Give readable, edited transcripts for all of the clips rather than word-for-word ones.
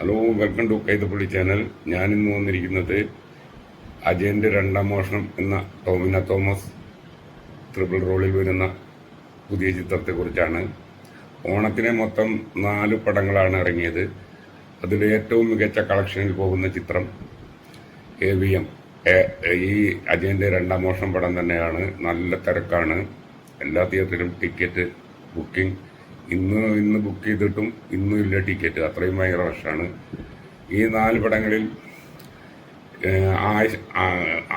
Hello, welcome to Kaithappally channel. ഞാനിന്ന് വന്നിരിക്കുന്നത് അജയൻ്റെ രണ്ടാം മോഷണം എന്ന ടോവിനോ തോമസ് ട്രിപ്പിൾ റോളിൽ വരുന്ന പുതിയ ചിത്രത്തെക്കുറിച്ചാണ്. ഓണത്തിന് മൊത്തം 4 പടങ്ങളാണ് ഇറങ്ങിയത്. അതിൽ ഏറ്റവും മികച്ച കളക്ഷനിൽ പോകുന്ന ചിത്രം AVM ഈ അജയൻ്റെ രണ്ടാം മോഷണം പടം തന്നെയാണ്. നല്ല തിരക്കാണ്. എല്ലാ തിയേറ്ററിലും ടിക്കറ്റ് ബുക്കിംഗ് ഇന്ന് ബുക്ക് ചെയ്തിട്ടും ഇന്നും ഇല്ല ടിക്കറ്റ്. അത്രയും ഭയങ്കര റഷാണ്. ഈ 4 പടങ്ങളിൽ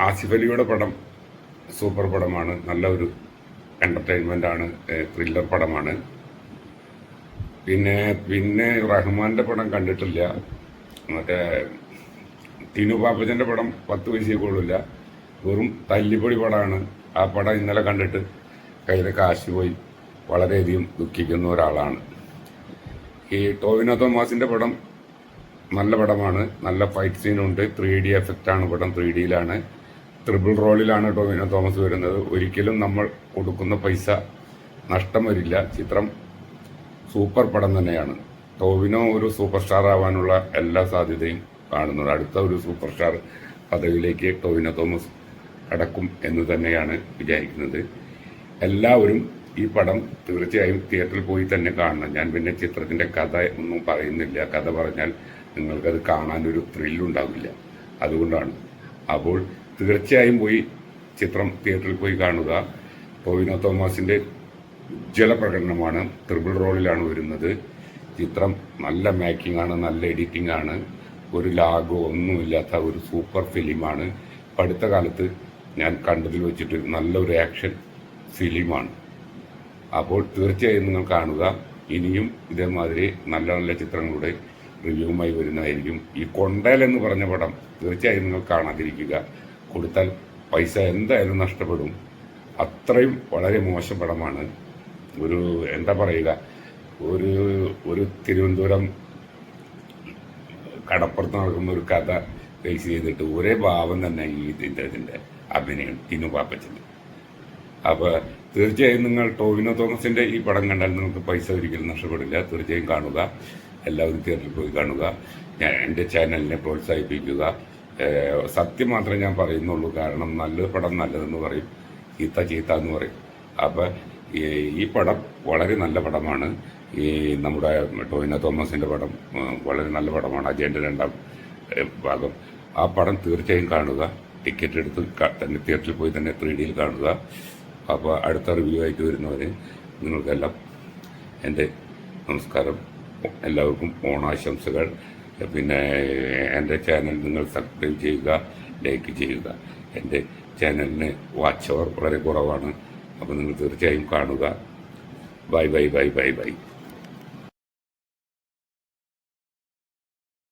ആസിഫ് അലിയുടെ പടം സൂപ്പർ പടമാണ്. നല്ല ഒരു എൻ്റർടൈൻമെൻ്റ് ആണ്. ത്രില്ലർ പടമാണ്. പിന്നെ റഹ്മാൻ്റെ പടം കണ്ടിട്ടില്ല. മറ്റേ ടിനു പാപ്പച്ചൻ്റെ പടം 10 പൈസയെ കൊള്ളില്ല. വെറും തല്ലിപ്പൊടി പടമാണ്. ആ പടം ഇന്നലെ കണ്ടിട്ട് കയ്യിലെ കാശ് പോയി. വളരെയധികം ദുഃഖിക്കുന്ന ഒരാളാണ്. ഈ ടോവിനോ തോമസിൻ്റെ പടം നല്ല പടമാണ്. നല്ല ഫൈറ്റ് സീനുണ്ട്. 3D എഫക്റ്റാണ് പടം. 3Dയിലാണ്. ട്രിപ്പിൾ റോളിലാണ് ടോവിനോ തോമസ് വരുന്നത്. ഒരിക്കലും നമ്മൾ കൊടുക്കുന്ന പൈസ നഷ്ടം വരില്ല. ചിത്രം സൂപ്പർ പടം തന്നെയാണ്. ടോവിനോ ഒരു സൂപ്പർ സ്റ്റാർ ആവാനുള്ള എല്ലാ സാധ്യതയും കാണുന്നുണ്ട്. അടുത്ത ഒരു സൂപ്പർ സ്റ്റാർ പദവിയിലേക്ക് ടോവിനോ തോമസ് കടക്കും എന്ന് തന്നെയാണ് വിചാരിക്കുന്നത്. എല്ലാവരും ഈ പടം തീർച്ചയായും തിയേറ്ററിൽ പോയി തന്നെ കാണണം. ഞാൻ പിന്നെ ചിത്രത്തിൻ്റെ കഥ ഒന്നും പറയുന്നില്ല. കഥ പറഞ്ഞാൽ നിങ്ങൾക്കത് കാണാനൊരു ത്രില്ലുണ്ടാവില്ല. അതുകൊണ്ടാണ്. അപ്പോൾ തീർച്ചയായും പോയി ചിത്രം തിയേറ്ററിൽ പോയി കാണുക. ടോവിനോ തോമസിൻ്റെ ഉജ്ജ്വല പ്രകടനമാണ്. ട്രിപ്പിൾ റോളിലാണ് വരുന്നത്. ചിത്രം നല്ല മേക്കിംഗ് ആണ്. നല്ല എഡിറ്റിംഗ് ആണ്. ഒരു ലാഗോ ഒന്നുമില്ലാത്ത ഒരു സൂപ്പർ ഫിലിമാണ്. അടുത്ത കാലത്ത് ഞാൻ കണ്ടതിൽ വെച്ചിട്ട് നല്ലൊരു ആക്ഷൻ ഫിലിമാണ്. അപ്പോൾ തീർച്ചയായും നിങ്ങൾ കാണുക. ഇനിയും ഇതേമാതിരി നല്ല നല്ല ചിത്രങ്ങളുടെ റിവ്യൂവുമായി വരുന്നതായിരിക്കും. ഈ കൊണ്ടേൽ എന്ന് പറഞ്ഞ പടം തീർച്ചയായും നിങ്ങൾ കാണാതിരിക്കുക. കൊടുത്താൽ പൈസ എന്തായാലും നഷ്ടപ്പെടും. അത്രയും വളരെ മോശം പടമാണ്. എന്താ പറയുക, ഒരു തിരുവനന്തപുരം കടപ്പുറത്ത് നടക്കുന്ന ഒരു കഥ ബേസ് ചെയ്തിട്ട് ഒരേ ഭാവം തന്നെ ഈ ഇതിൻ്റെ അഭിനയം ടിനു പാപ്പച്ചൻ്റെ. അപ്പോൾ തീർച്ചയായും നിങ്ങൾ ടോവിനോ തോമസിൻ്റെ ഈ പടം കണ്ടാൽ നിങ്ങൾക്ക് പൈസ ഒരിക്കലും നഷ്ടപ്പെടില്ല. തീർച്ചയായും കാണുക. എല്ലാവരും തിയേറ്ററിൽ പോയി കാണുക. എൻ്റെ ചാനലിനെ പ്രോത്സാഹിപ്പിക്കുക. സത്യം മാത്രമേ ഞാൻ പറയുന്നുള്ളൂ. കാരണം നല്ല പടം നല്ലതെന്ന് പറയും, ചീത്ത എന്ന് പറയും. അപ്പോൾ ഈ പടം വളരെ നല്ല പടമാണ്. ഈ നമ്മുടെ ടോവിനോ തോമസിൻ്റെ പടം വളരെ നല്ല പടമാണ്. അജയൻ്റെ രണ്ടാം ഭാഗം. ആ പടം തീർച്ചയായും കാണുക. ടിക്കറ്റ് എടുത്ത് തന്നെ തിയേറ്ററിൽ പോയി തന്നെ 3Dയിൽ കാണുക. അപ്പോൾ അടുത്ത റിവ്യൂ ആയിട്ട് വരുന്നവരെ നിങ്ങൾക്കെല്ലാം എൻ്റെ നമസ്കാരം. എല്ലാവർക്കും ഓണാശംസകൾ. പിന്നെ എൻ്റെ ചാനൽ നിങ്ങൾ സബ്സ്ക്രൈബ് ചെയ്യുക, ലൈക്ക് ചെയ്യുക. എൻ്റെ ചാനലിന് വാച്ച് അവർ വളരെ കുറവാണ്. അപ്പോൾ നിങ്ങൾ തീർച്ചയായും കാണുക. ബൈ.